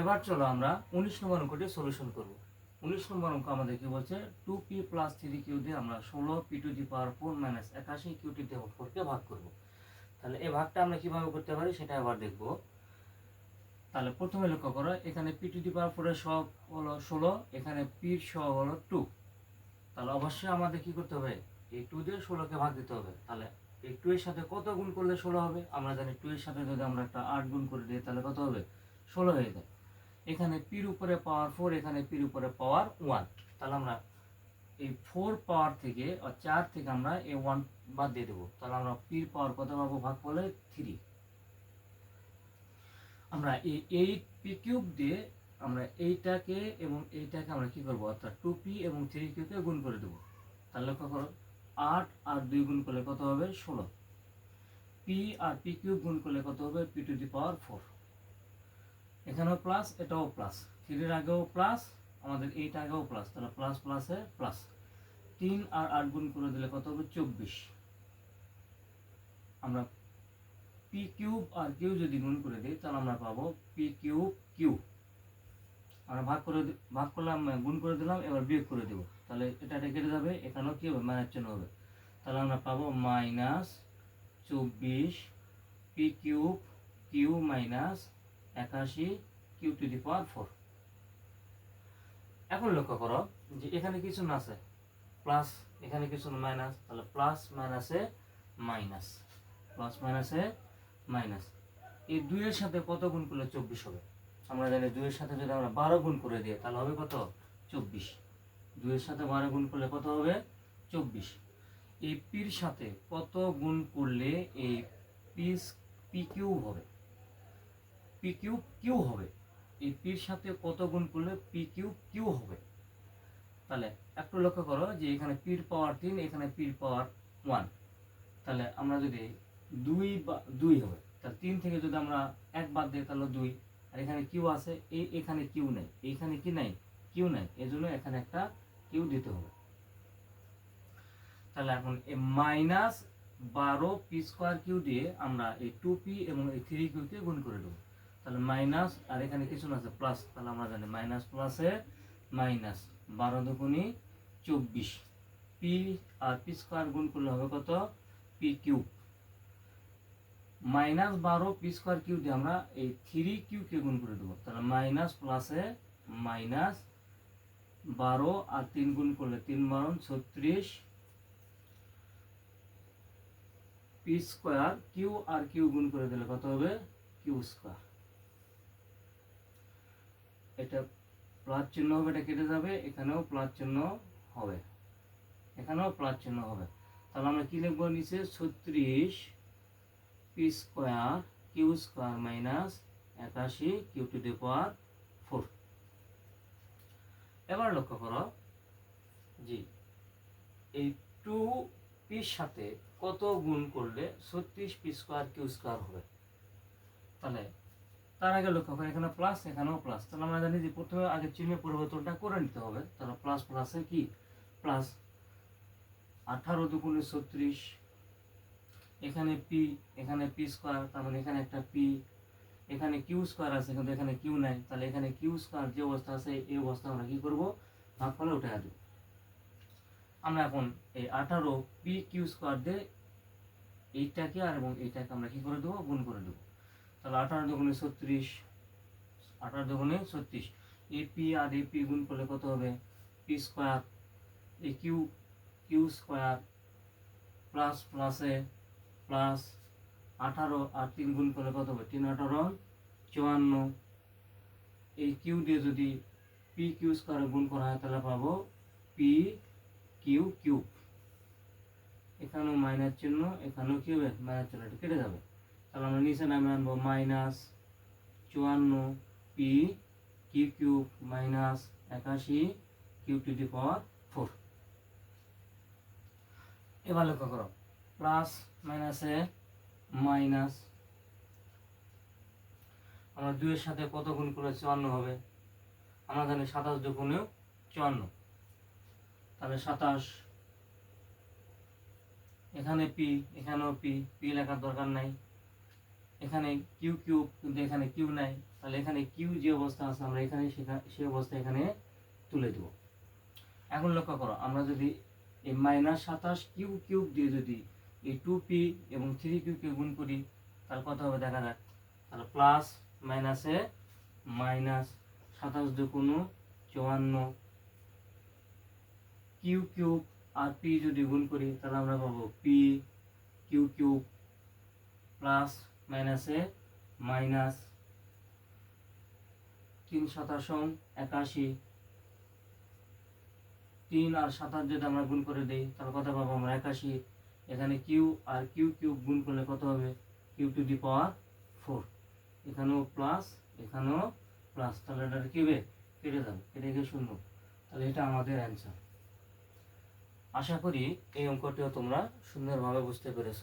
এবার চলো আমরা 19 নম্বর অঙ্কটি সলিউশন করব। 19 নম্বর অঙ্ক আমাদের কি বলছে, 2p প্লাস 3q দিয়ে আমরা 16p⁴ মাইনাস 81q⁴ কে ভাগ করব। তাহলে এই ভাগটা আমরা কিভাবে করতে পারি সেটা আবার দেখব। তাহলে প্রথমে লক্ষ্য করো, এখানে p⁴ এর সহগ হলো 16, এখানে p এর সহগ হলো 2। তাহলে অবশ্যই আমাদের কি করতে হবে, এই 2 দিয়ে 16কে ভাগ দিতে হবে। তাহলে এই 2 এর সাথে কত গুণ করলে 16 হবে? আমরা জানি 2 এর সাথে যদি আমরা একটা 8 গুণ করে দিই তাহলে কত হবে? 16 হয়ে যায়। এখানে পির উপরে পাওয়ার 4, এখানে পির উপরে পাওয়ার 1। তাহলে আমরা এই 4 পাওয়ার থেকে 4 থেকে আমরা এই 1 বাদ দিয়ে দেবো। তাহলে আমরা পির পাওয়ার কত পাবো ভাগ করলে? 3। আমরা এই 8p³ দিয়ে আমরা এইটাকে এবং এইটাকে আমরা কি করবো, অর্থাৎ 2p এবং 3q কে গুণ করে দেবো। তাহলে লক্ষ্য করো, 8 আর 2 গুণ করলে কত হবে? 16। p আর p³ গুণ করলে কত হবে? p⁴। এখানেও প্লাস, এটাও প্লাস, 3 এর আগেও প্লাস, আমাদের এইটা আগেও প্লাস, তাহলে প্লাস প্লাসে প্লাস। 3 আর 8 গুণ করে দিলে কত হবে? 24। আমরা p³ আর q যদি গুণ করে দিই তাহলে আমরা পাবো p³ q। আমরা ভাগ করলাম, গুণ করে দিলাম, এবার বিয়োগ করে দেব। তাহলে এটা কেটে যাবে, এখানেও কি হবে? মাইনাস চিহ্ন হবে। তাহলে আমরা পাবো minus 24 p³ q minus 81q⁴। এখন লক্ষ্য করো যে এখানে কিছু না আছে প্লাস, এখানে কিছু মাইনাস, তাহলে প্লাস মাইনাসে মাইনাস, প্লাস মাইনাসে মাইনাস। এই 2 এর সাথে কত গুণ করলে 24 হবে? আমরা জানি 2 এর সাথে যদি আমরা 12 গুণ করে দিই তাহলে হবে কত? 24। 2 এর সাথে 12 গুণ করলে কত হবে? 24। এই পির সাথে কত গুণ করলে এই p³ হবে? p³ হবে। এই পির সাথে কত গুণ করলে p³ হবে? তাহলে একটু লক্ষ্য করো যে এখানে পির পাওয়ার 3, এখানে পির পাওয়ার 1। তাহলে আমরা যদি 2 হবে, তাহলে 3 থেকে যদি আমরা 1 বাদ দিই তাহলে 2। আর এখানে কিউ আছে, এখানে কিউ নেই, এইখানে কি নাই? কিউ নাই, এজন্য এখানে একটা কিউ দিতে হবে। তাহলে এখন এই মাইনাস 12p² দিয়ে আমরা এই 2p এবং এই 3q কে গুণ করে দেবো। তাহলে মাইনাস, আর এখানে কিছু না আছে প্লাস, তাহলে আমরা জানি মাইনাস প্লাসে মাইনাস, 12 দুগুণি 24। পি আর p² গুণ করলে হবে কত? p³ মাইনাস 12p² দিয়ে আমরা এই 3q কে গুণ করে দেবো। তাহলে মাইনাস প্লাসে মাইনাস, 12 আর 3 গুণ করলে 3 × 36 p², কিউ আর কিউ গুণ করে দিলে কত হবে? q²। এটা প্লাস চিহ্ন হবে, এটা কেটে যাবে, এখানেও প্লাস চিহ্ন হবে, এখানেও প্লাস চিহ্ন হবে। তাহলে আমরা কি লিখবো নিচে? 36 p² q² মাইনাস 81q⁴। এবার লক্ষ্য করো জি, এই 2p সাথে কত গুণ করলে 36p² q² হবে? তাহলে তার আগে লক্ষ্য করো, এখানে প্লাস, এখানেও প্লাস। তাহলে আমরা জানি যে প্রথমে আগে চিহ্নের পরিবর্তনটা করে নিতে হবে। তাহলে প্লাস প্লাসে কি প্লাস, 18 দুগুণে 36, এখানে পি, এখানে p², তার মানে এখানে একটা পি, এখানে q² আছে কিন্তু এখানে কিউ নাই, তাহলে এখানে q² যে অবস্থা আছে এই অবস্থা আমরা কি করব? ভাগফলে উঠে দেব। আমরা এখন এই 18p² দিয়ে এইটাকে আর এবং এইটাকে আমরা কি করে দেবো? গুণ করে দেবো। তাহলে 18 দুগুণে 36, 18 দুগুণে 36, এই পি আর এই পি গুণ করলে কত হবে? p², এই q² প্লাস প্লাসে প্লাস, 18 আর 3 গুণ করলে কত হবে? 3 × 18 = 54। এই কিউ দিয়ে যদি p² গুণ করা হয় তাহলে পাবো p³ এখানেও মাইনাস চিহ্ন, এখানেও কি হবে? মাইনাস চিহ্ন, এটা কেটে যাবে। তাহলে আমরা নিচে নামে আনবো মাইনাস 54 p³ মাইনাস 81q⁴। এবার লক্ষ্য করো, প্লাস মাইনাসে মাইনাস, আমরা 2 এর সাথে কত গুণ করলে 54 হবে? আমরা জানি 27 দুগুণেও 54, তাহলে 27। এখানে পি, এখানেও পি, পি লেখার দরকার নাই, এখানে কিউ কিন্তু এখানে কিউ নাই, তাহলে এখানে কিউ যে অবস্থা আছে আমরা এখানে সেই অবস্থা এখানে তুলে দেব। এখন লক্ষ্য করো, আমরা যদি এই -27 কিউ কিউব দিয়ে যদি এই 2p এবং 3q গুণ করি তাহলে কত হবে দেখা যাক। তাহলে প্লাস মাইনাসে মাইনাস, 27 দুগুণ 54, কিউ কিউব আর পি যদি গুণ করি তাহলে আমরা পাবো পি কিউ কিউব প্লাস মাইনাসে মাইনাস, 3 × 87, 3 আর 27 যদি আমরা গুণ করে দিই তাহলে কত পাবো আমরা 81। এখানে কিউ আর কিউ কিউব গুণ করলে কত হবে কিউ টু দি পাওয়ার 4, এখানেও প্লাস এখানেও প্লাস, তাহলে এটা কিভাবে কেটে যাবে, কেটে গিয়ে 0। তাহলে এটা আমাদের অ্যান্সার। আশা করি এই অঙ্কটিও তোমরা সুন্দরভাবে বুঝতে পেরেছ।